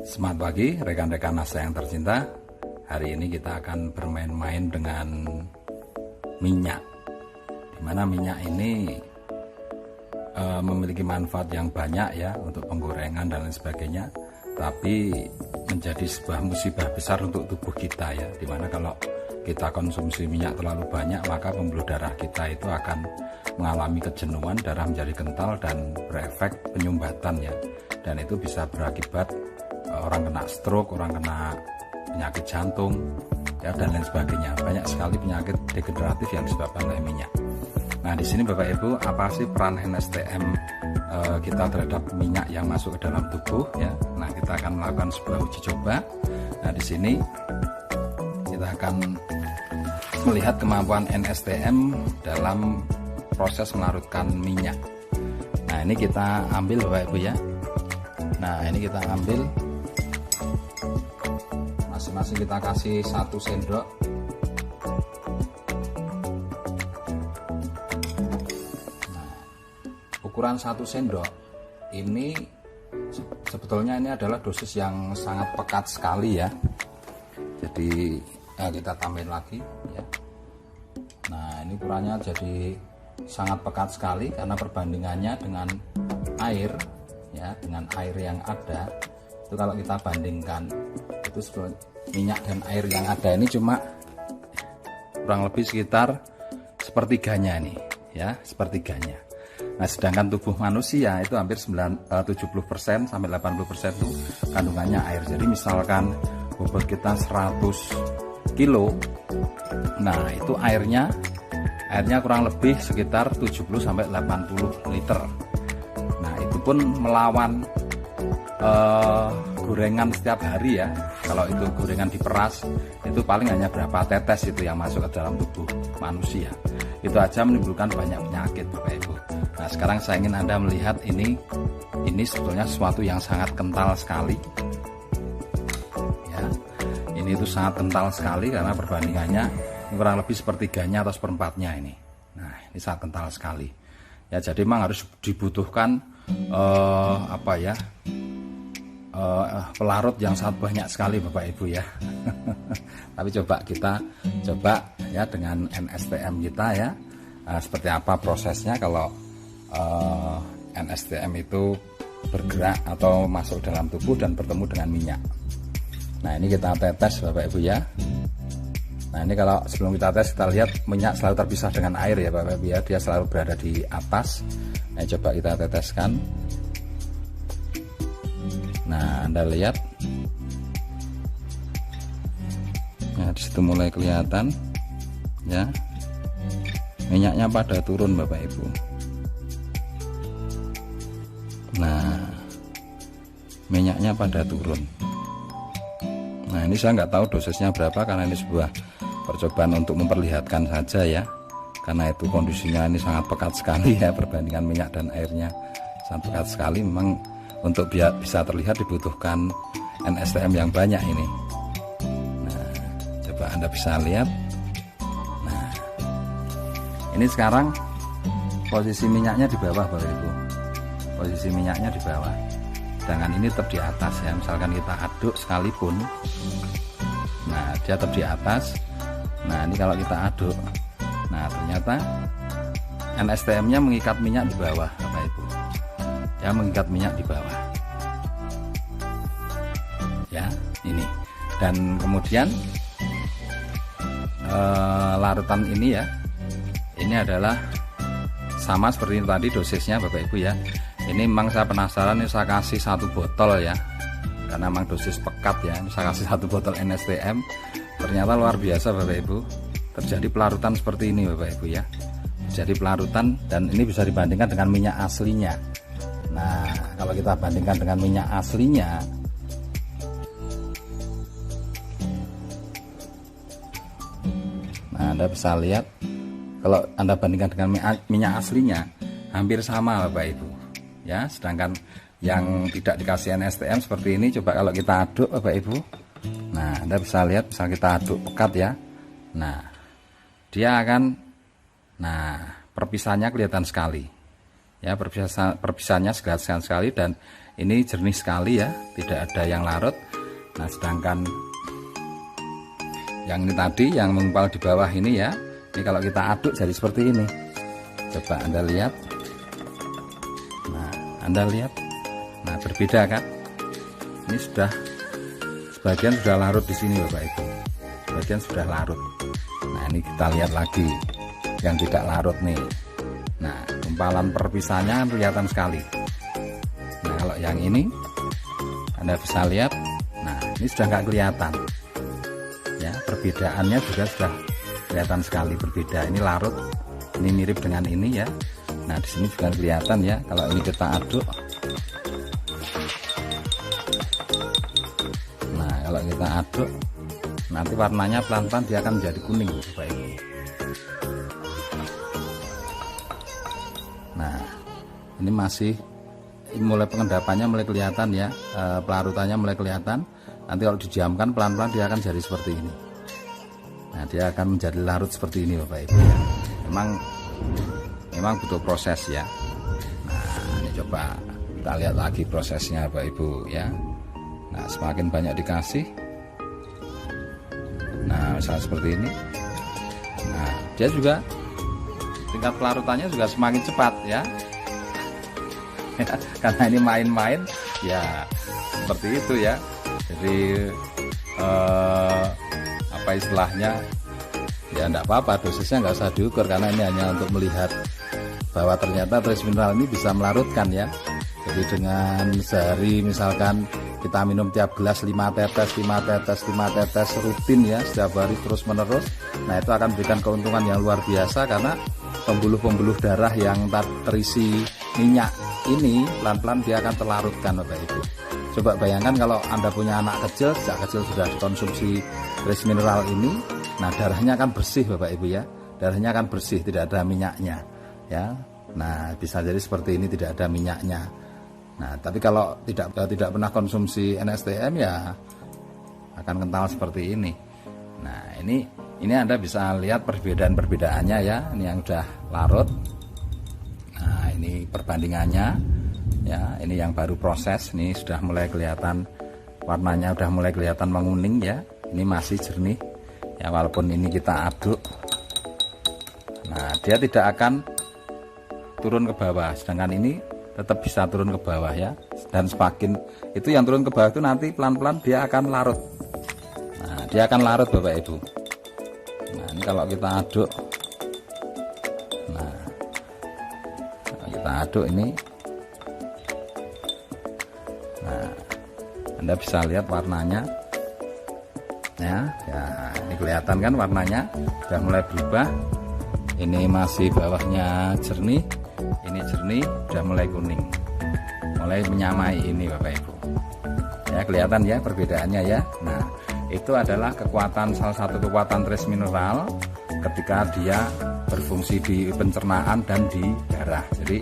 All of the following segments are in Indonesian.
Selamat pagi rekan-rekan NASA yang tercinta. Hari ini kita akan bermain-main dengan minyak, dimana minyak ini memiliki manfaat yang banyak ya untuk penggorengan dan lain sebagainya, tapi menjadi sebuah musibah besar untuk tubuh kita ya, dimana kalau kita konsumsi minyak terlalu banyak maka pembuluh darah kita itu akan mengalami kejenuhan, darah menjadi kental dan berefek penyumbatan ya, dan itu bisa berakibat orang kena stroke, orang kena penyakit jantung ya, dan lain sebagainya. Banyak sekali penyakit degeneratif yang disebabkan oleh minyak. Nah, di sini Bapak Ibu, apa sih peran NSTM kita terhadap minyak yang masuk ke dalam tubuh ya? Nah, kita akan melakukan sebuah uji coba. Nah, di sini kita akan melihat kemampuan NSTM dalam proses melarutkan minyak. Nah, ini kita ambil Bapak Ibu ya. Nah, ini kita ambil, masing-masing kita kasih 1 sendok. Nah, ukuran 1 sendok ini sebetulnya ini adalah dosis yang sangat pekat sekali ya. Jadi kita tambahin lagi ya. Nah, ini ukurannya jadi sangat pekat sekali karena perbandingannya dengan air ya, dengan air yang ada itu kalau kita bandingkan itu minyak dan air yang ada ini cuma kurang lebih sekitar sepertiganya ini ya, sepertiganya. Nah, sedangkan tubuh manusia itu hampir 70% sampai 80% itu kandungannya air. Jadi misalkan bobot kita 100 kilo, nah itu airnya kurang lebih sekitar 70 sampai 80 liter. Nah, itu pun melawan gorengan setiap hari ya. Kalau itu gorengan diperas itu paling hanya berapa tetes itu yang masuk ke dalam tubuh manusia. Itu aja menimbulkan banyak penyakit Bapak Ibu. Nah, sekarang saya ingin Anda melihat ini sebetulnya sesuatu yang sangat kental sekali ya. Ini itu sangat kental sekali karena perbandingannya kurang lebih sepertiganya atau seperempatnya ini. Nah, ini sangat kental sekali ya. Jadi memang harus dibutuhkan pelarut yang sangat banyak sekali Bapak Ibu ya. Tapi kita coba ya dengan NSTM kita ya, seperti apa prosesnya kalau NSTM itu bergerak atau masuk dalam tubuh dan bertemu dengan minyak. Nah, ini kita tetes Bapak Ibu ya. Nah, ini kalau sebelum kita tes kita lihat minyak selalu terpisah dengan air ya Bapak Ibu ya, dia selalu berada di atas. Nah, coba kita teteskan. Nah, Anda lihat, nah disitu mulai kelihatan ya, minyaknya pada turun Bapak Ibu. Nah, minyaknya pada turun. Nah, ini saya nggak tahu dosisnya berapa karena ini sebuah percobaan untuk memperlihatkan saja ya, karena itu kondisinya ini sangat pekat sekali ya, perbandingan minyak dan airnya sangat pekat sekali. Memang untuk biar bisa terlihat dibutuhkan NSTM yang banyak ini. Nah, coba Anda bisa lihat. Nah, ini sekarang posisi minyaknya di bawah Bapak Ibu. Posisi minyaknya di bawah. Sedangkan ini tetap di atas ya. Misalkan kita aduk sekalipun, nah dia tetap di atas. Nah, ini kalau kita aduk, nah ternyata NSTM-nya mengikat minyak di bawah Bapak Ibu ya, mengikat minyak di bawah ya, ini. Dan kemudian larutan ini ya, ini adalah sama seperti tadi dosisnya Bapak Ibu ya. Ini memang saya penasaran, ini saya kasih 1 botol ya, karena memang dosis pekat ya. Saya kasih 1 botol NSTM, ternyata luar biasa Bapak Ibu, terjadi pelarutan seperti ini Bapak Ibu ya. Jadi pelarutan, dan ini bisa dibandingkan dengan minyak aslinya. Nah, kalau kita bandingkan dengan minyak aslinya, nah Anda bisa lihat, kalau Anda bandingkan dengan minyak aslinya hampir sama Bapak Ibu ya. Sedangkan yang tidak dikasih NSTM seperti ini, coba kalau kita aduk Bapak Ibu, nah Anda bisa lihat, misal kita aduk pekat ya, nah dia akan, nah perpisahannya kelihatan sekali ya, perpisahannya kelihatan sekali, dan ini jernih sekali ya, tidak ada yang larut. Nah sedangkan yang ini tadi yang menggumpal di bawah ini ya, ini kalau kita aduk jadi seperti ini. Coba Anda lihat. Nah Anda lihat, nah berbeda kan? Ini sudah sebagian sudah larut di sini Bapak Ibu, sebagian sudah larut. Nah ini kita lihat lagi yang tidak larut nih. Nah gumpalan perpisahannya kan kelihatan sekali. Nah kalau yang ini Anda bisa lihat, nah ini sudah nggak kelihatan ya, perbedaannya juga sudah kelihatan sekali berbeda. Ini larut, ini mirip dengan ini ya. Nah di sini juga kelihatan ya, kalau ini kita aduk. Nah kalau kita aduk nanti warnanya pelan-pelan dia akan menjadi kuning Bapak Ibu. Nah ini masih mulai pengendapannya mulai kelihatan ya, pelarutannya mulai kelihatan. Nanti kalau didiamkan pelan-pelan dia akan jadi seperti ini. Nah dia akan menjadi larut seperti ini Bapak Ibu ya. Memang butuh proses ya. Nah ini coba kita lihat lagi prosesnya Bapak Ibu ya. Nah semakin banyak dikasih, nah misalnya seperti ini, nah dia juga tingkat pelarutannya juga semakin cepat ya. Karena ini main-main ya, seperti itu ya. Jadi apa istilahnya ya, enggak apa-apa, dosisnya nggak usah diukur karena ini hanya untuk melihat bahwa ternyata trace mineral ini bisa melarutkan ya. Jadi dengan sehari misalkan kita minum tiap gelas 5 tetes rutin ya, setiap hari terus menerus, nah itu akan memberikan keuntungan yang luar biasa karena pembuluh-pembuluh darah yang terisi minyak ini pelan-pelan dia akan terlarutkan Bapak Ibu. Coba bayangkan kalau Anda punya anak kecil, sejak kecil sudah dikonsumsi trace mineral ini, nah darahnya akan bersih Bapak Ibu ya, darahnya akan bersih, tidak ada minyaknya ya. Nah bisa jadi seperti ini, tidak ada minyaknya. Nah tapi kalau tidak pernah konsumsi NSTM ya akan kental seperti ini. Nah ini Anda bisa lihat perbedaan-perbedaannya ya. Ini yang udah larut, nah ini perbandingannya ya. Ini yang baru proses, ini sudah mulai kelihatan warnanya, udah mulai kelihatan menguning ya. Ini masih jernih ya, walaupun ini kita aduk. Nah dia tidak akan turun ke bawah, sedangkan ini tetap bisa turun ke bawah ya. Dan semakin itu yang turun ke bawah itu nanti pelan-pelan dia akan larut. Nah dia akan larut Bapak Ibu. Nah ini kalau kita aduk, nah kalau kita aduk ini, nah Anda bisa lihat warnanya ya, ini kelihatan kan warnanya sudah mulai berubah. Ini masih bawahnya jernih, ini jernih, sudah mulai kuning, mulai menyamai ini Bapak Ibu ya, kelihatan ya perbedaannya ya. Nah itu adalah salah satu kekuatan trace mineral ketika dia berfungsi di pencernaan dan di darah. Jadi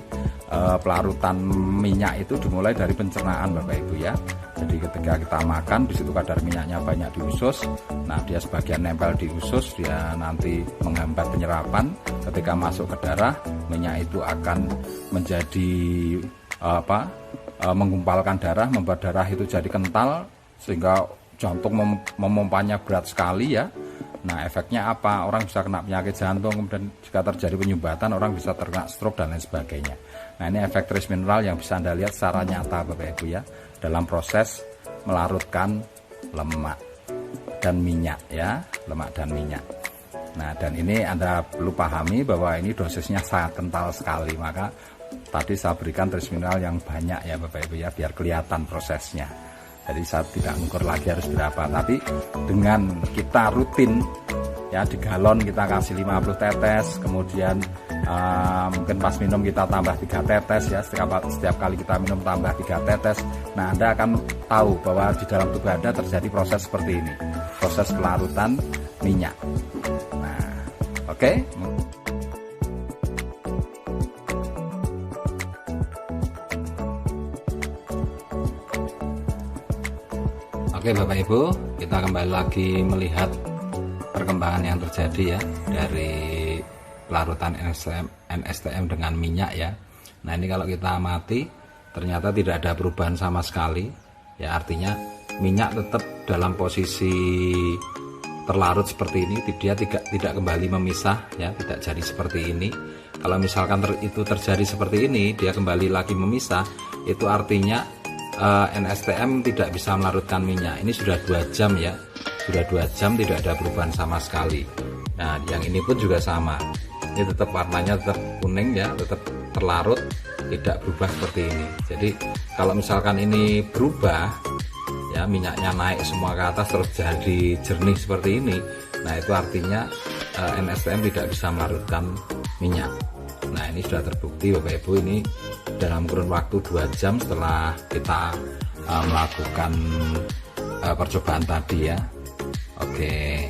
pelarutan minyak itu dimulai dari pencernaan Bapak Ibu ya. Jadi ketika kita makan, di situ kadar minyaknya banyak di usus. Nah dia sebagian nempel di usus, dia nanti menghambat penyerapan. Ketika masuk ke darah, minyak itu akan menjadi menggumpalkan darah, membuat darah itu jadi kental sehingga jantung memompanya berat sekali ya. Nah efeknya apa? Orang bisa kena penyakit jantung, kemudian jika terjadi penyumbatan orang bisa terkena stroke dan lain sebagainya. Nah ini efek trace mineral yang bisa Anda lihat secara nyata Bapak Ibu ya, dalam proses melarutkan lemak dan minyak ya, lemak dan minyak. Nah dan ini Anda perlu pahami bahwa ini dosisnya sangat kental sekali, maka tadi saya berikan trace mineral yang banyak ya Bapak Ibu ya, biar kelihatan prosesnya. Jadi saya tidak mengukur lagi harus berapa, tapi dengan kita rutin ya, di galon kita kasih 50 tetes, kemudian mungkin pas minum kita tambah 3 tetes ya, setiap kali kita minum tambah 3 tetes. Nah Anda akan tahu bahwa di dalam tubuh Anda terjadi proses seperti ini, proses pelarutan minyak. Nah oke. Oke Bapak Ibu, kita kembali lagi melihat perkembangan yang terjadi ya dari pelarutan NSTM dengan minyak ya. Nah ini kalau kita amati, ternyata tidak ada perubahan sama sekali. Ya, artinya minyak tetap dalam posisi terlarut seperti ini, dia tidak kembali memisah ya, tidak jadi seperti ini. Kalau misalkan itu terjadi seperti ini, dia kembali lagi memisah, itu artinya NSTM tidak bisa melarutkan minyak. Ini sudah 2 jam ya, sudah 2 jam tidak ada perubahan sama sekali. Nah, yang ini pun juga sama, ini tetap warnanya tetap kuning ya, tetap terlarut, tidak berubah seperti ini. Jadi kalau misalkan ini berubah ya, minyaknya naik semua ke atas terus jadi jernih seperti ini, nah itu artinya NSTM tidak bisa melarutkan minyak. Nah, ini sudah terbukti Bapak Ibu, ini dalam kurun waktu 2 jam setelah kita melakukan percobaan tadi ya. Oke.